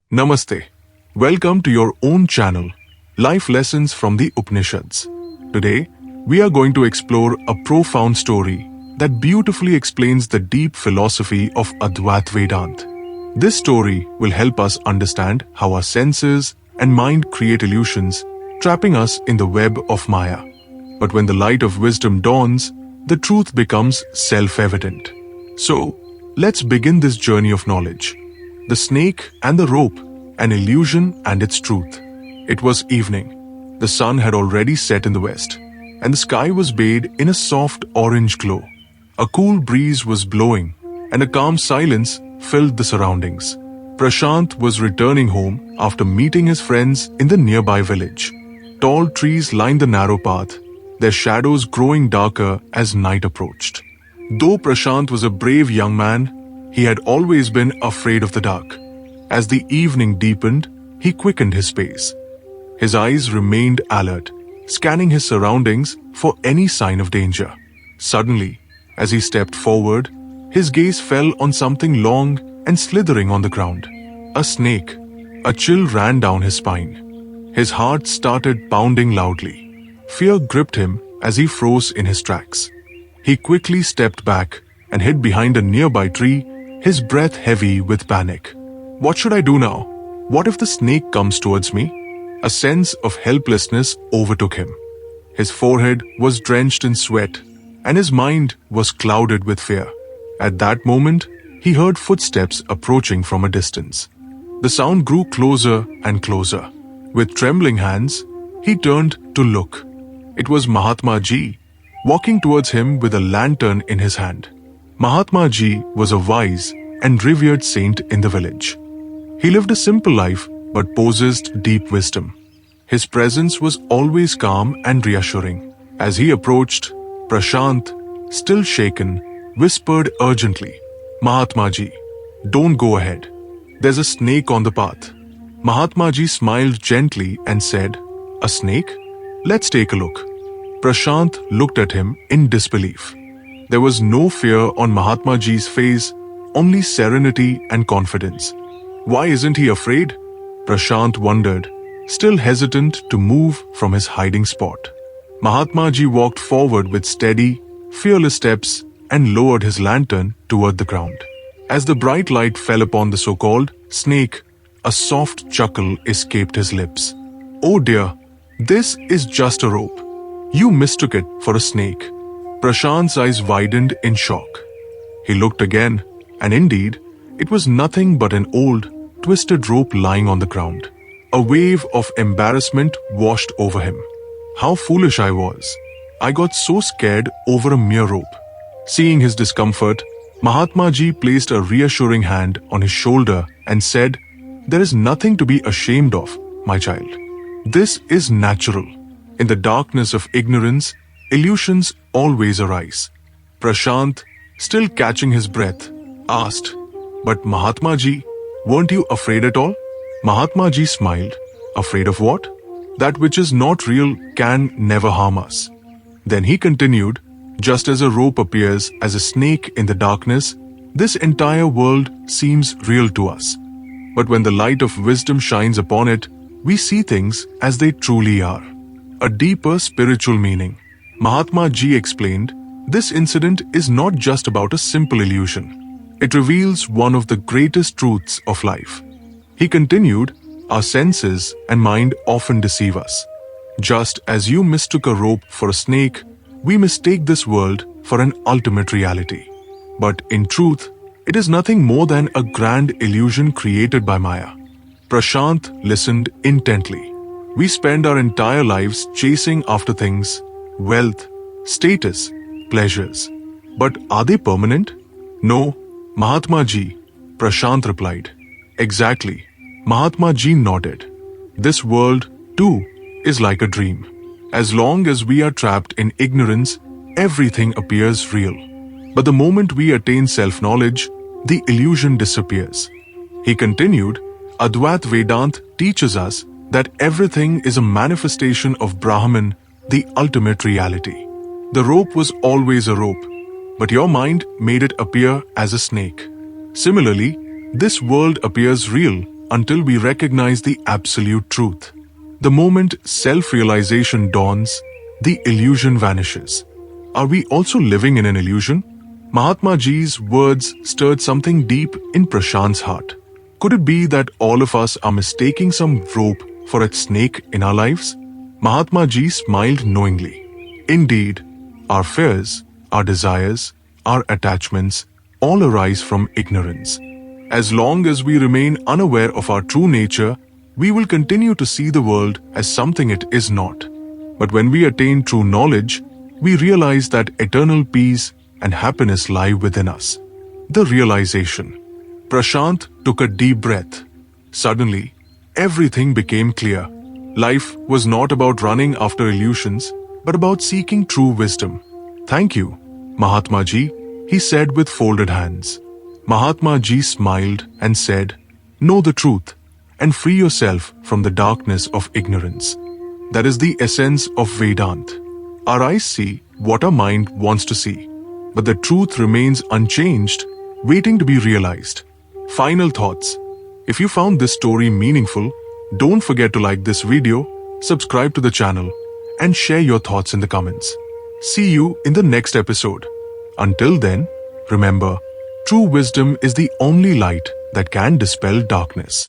Namaste. Welcome to your own channel, Life Lessons from the Upanishads. Today, we are going to explore a profound story that beautifully explains the deep philosophy of Advaita Vedanta. This story will help us understand how our senses and mind create illusions, trapping us in the web of Maya. But when the light of wisdom dawns, the truth becomes self-evident. So, let's begin this journey of knowledge. The snake and the rope, an illusion and its truth. It was evening. The sun had already set in the west, and the sky was bathed in a soft orange glow. A cool breeze was blowing, and a calm silence filled the surroundings. Prashant was returning home after meeting his friends in the nearby village. Tall trees lined the narrow path, their shadows growing darker as night approached. Though Prashant was a brave young man, he had always been afraid of the dark. As the evening deepened, he quickened his pace. His eyes remained alert, scanning his surroundings for any sign of danger. Suddenly, as he stepped forward, his gaze fell on something long and slithering on the ground. A snake. A chill ran down his spine. His heart started pounding loudly. Fear gripped him as he froze in his tracks. He quickly stepped back and hid behind a nearby tree, his breath heavy with panic. What should I do now? What if the snake comes towards me? A sense of helplessness overtook him. His forehead was drenched in sweat, and his mind was clouded with fear. At that moment, he heard footsteps approaching from a distance. The sound grew closer and closer. With trembling hands, he turned to look. It was Mahatma Ji, walking towards him with a lantern in his hand. Mahatma Ji was a wise and revered saint in the village. He lived a simple life but possessed deep wisdom. His presence was always calm and reassuring. As he approached, Prashant, still shaken, whispered urgently, "Mahatma Ji, don't go ahead. There's a snake on the path." Mahatma Ji smiled gently and said, "A snake? Let's take a look." Prashant looked at him in disbelief. There was no fear on Mahatma Ji's face, only serenity and confidence. Why isn't he afraid? Prashant wondered, still hesitant to move from his hiding spot. Mahatma Ji walked forward with steady, fearless steps and lowered his lantern toward the ground. As the bright light fell upon the so-called snake, a soft chuckle escaped his lips. "Oh dear, this is just a rope. You mistook it for a snake." Prashant's eyes widened in shock. He looked again, and indeed, it was nothing but an old, twisted rope lying on the ground. A wave of embarrassment washed over him. How foolish I was. I got so scared over a mere rope. Seeing his discomfort, Mahatma Ji placed a reassuring hand on his shoulder and said, "There is nothing to be ashamed of, my child. This is natural. In the darkness of ignorance, illusions always arise." Prashant, still catching his breath, asked, "But Mahatma Ji, weren't you afraid at all?" Mahatma Ji smiled. "Afraid of what? That which is not real can never harm us." Then he continued, "Just as a rope appears as a snake in the darkness, this entire world seems real to us. But when the light of wisdom shines upon it, we see things as they truly are." A deeper spiritual meaning. Mahatma Ji explained, this incident is not just about a simple illusion. It reveals one of the greatest truths of life. He continued, "Our senses and mind often deceive us. Just as you mistook a rope for a snake, we mistake this world for an ultimate reality. But in truth, it is nothing more than a grand illusion created by Maya." Prashant listened intently. We spend our entire lives chasing after things, wealth, status, pleasures. But are they permanent? No, Mahatma Ji, Prashant replied. Exactly, Mahatma Ji nodded. This world, too, is like a dream. As long as we are trapped in ignorance, everything appears real. But the moment we attain self-knowledge, the illusion disappears. He continued, Advaita Vedanta teaches us that everything is a manifestation of Brahman, the ultimate reality. The rope was always a rope, but your mind made it appear as a snake. Similarly, this world appears real until we recognize the absolute truth. The moment self-realization dawns, the illusion vanishes. Are we also living in an illusion? Mahatma Ji's words stirred something deep in Prashant's heart. Could it be that all of us are mistaking some rope for a snake in our lives? Mahatma Ji smiled knowingly. Indeed, our fears, our desires, our attachments all arise from ignorance. As long as we remain unaware of our true nature, we will continue to see the world as something it is not. But when we attain true knowledge, we realize that eternal peace and happiness lie within us. The realization. Prashant took a deep breath. Suddenly, everything became clear. Life was not about running after illusions, but about seeking true wisdom. Thank you, Mahatma Ji, he said with folded hands. Mahatma Ji smiled and said, "Know the truth and free yourself from the darkness of ignorance." That is the essence of Vedanta. Our eyes see what our mind wants to see, but the truth remains unchanged, waiting to be realized. Final thoughts. If you found this story meaningful, don't forget to like this video, subscribe to the channel, and share your thoughts in the comments. See you in the next episode. Until then, remember, true wisdom is the only light that can dispel darkness.